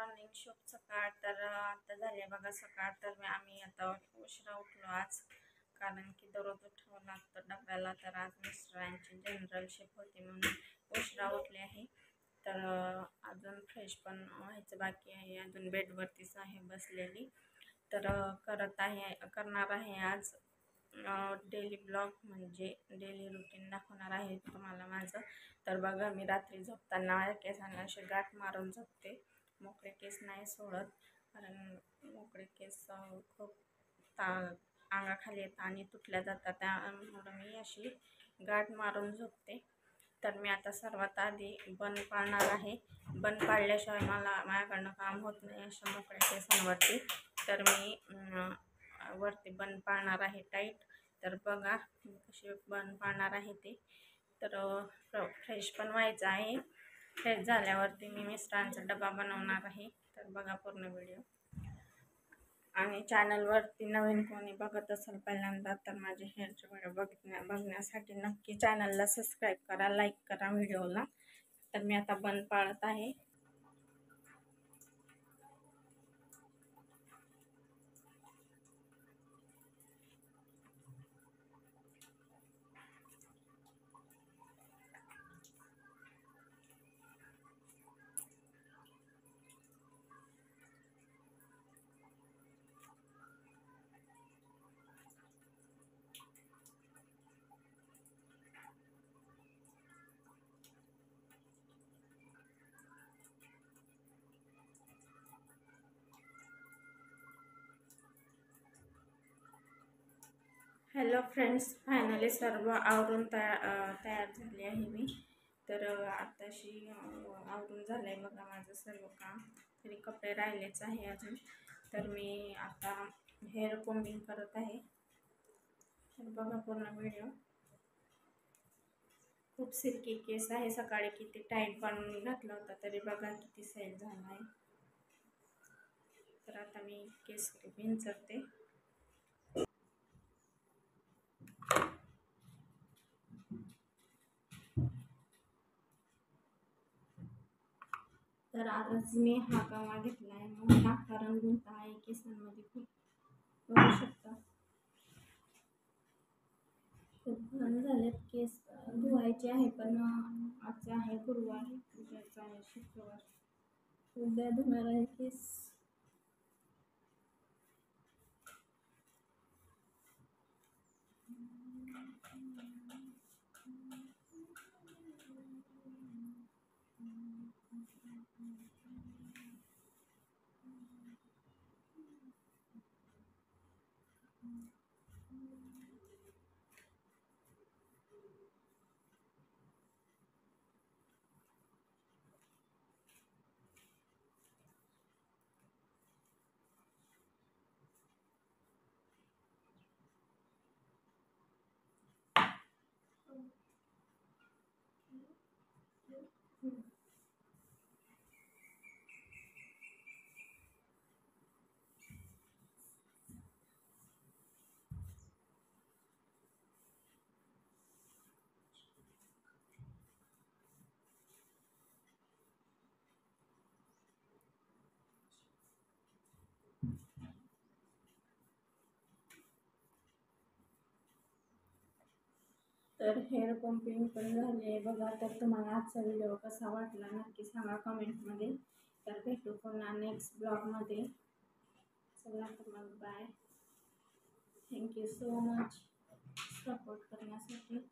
Morning शुभ सकाळ. तर आता झाले बघा सकाळ. तर आम्ही आता उशिरा उठलो आज, कारण की दररोज उठावं लागतं डब्याला. तर आज मिस्टरांची जनरल शिफ्ट होती म्हणून उशिरा उठले आहे. तर अजून फ्रेश पण व्हायचं बाकी आहे, अजून बेडवरतीच आहे बसलेली. तर करणार आहे आज डेली ब्लॉग, म्हणजे डेली रुटीन दाखवणार आहे तुम्हाला माझं. तर बघा, मी रात्री झोपताना केसांना असे गाठ मारून झोपते, मोकळे केस नाही सोडत, कारण मोकळे केस खूप अंगाखाली येतात आणि तुटल्या जातात, त्यामुळं मी अशी गाठ मारून झोपते. तर मी आता सर्वात आधी बन पाळणार आहे. बन पाळल्याशिवाय माझ्याकडनं काम होत नाही अशा मोकळ्या केसांवरती. तर मी वरती बन पाळणार आहे टाईट. तर बघा कशी बन पाळणार आहे ते. तर फ्रेश पण व्हायचं आहे. फ्रेश झाल्यावरती मी मिस्टरांचा डबा बनवणार आहे. तर बघा पूर्ण व्हिडिओ. आणि चॅनलवरती नवीन कोणी बघत असेल पहिल्यांदा, तर माझे हेअरचे व्हिडिओ बघण्यासाठी नक्की चॅनलला सबस्क्राईब करा, लाईक करा व्हिडिओला. तर मी आता बन पाळत आहे. हॅलो फ्रेंड्स, फायनली सर्व आवरून तयार झाले आहे मी. तर आताशी आवरून झालं आहे बघा माझं सर्व काम. तरी कपडे राहिलेच आहे अजून. तर मी आता हेअर कोम्बिंग करत आहे. तर बघा पूर्ण व्हिडिओ. खूप सिल्की केस आहे. सकाळी किती टाईट बनवून घातला होता, तरी बघा किती सेट झाला आहे. तर आता मी केस विंचरते. तर आज मी हा गवा घेतला आहे, मोठा, कारण गुंता आहे केसांमध्ये खूप. बघू शकता खूप घाण झालेत केस. धुवायचे आहे, पण आज आहे गुरुवार, उद्याचा आहे शुक्रवार, उद्या धुणार आहे केस. तर हेअर कोम्बिंग पण झाले बघा. तर तुम्हाला आजचा व्हिडिओ कसा वाटला नक्की सांगा कमेंटमध्ये. तर भेटू पुन्हा नेक्स्ट ब्लॉगमध्ये. चला तर मग bye. Thank you so much support करण्यासाठी.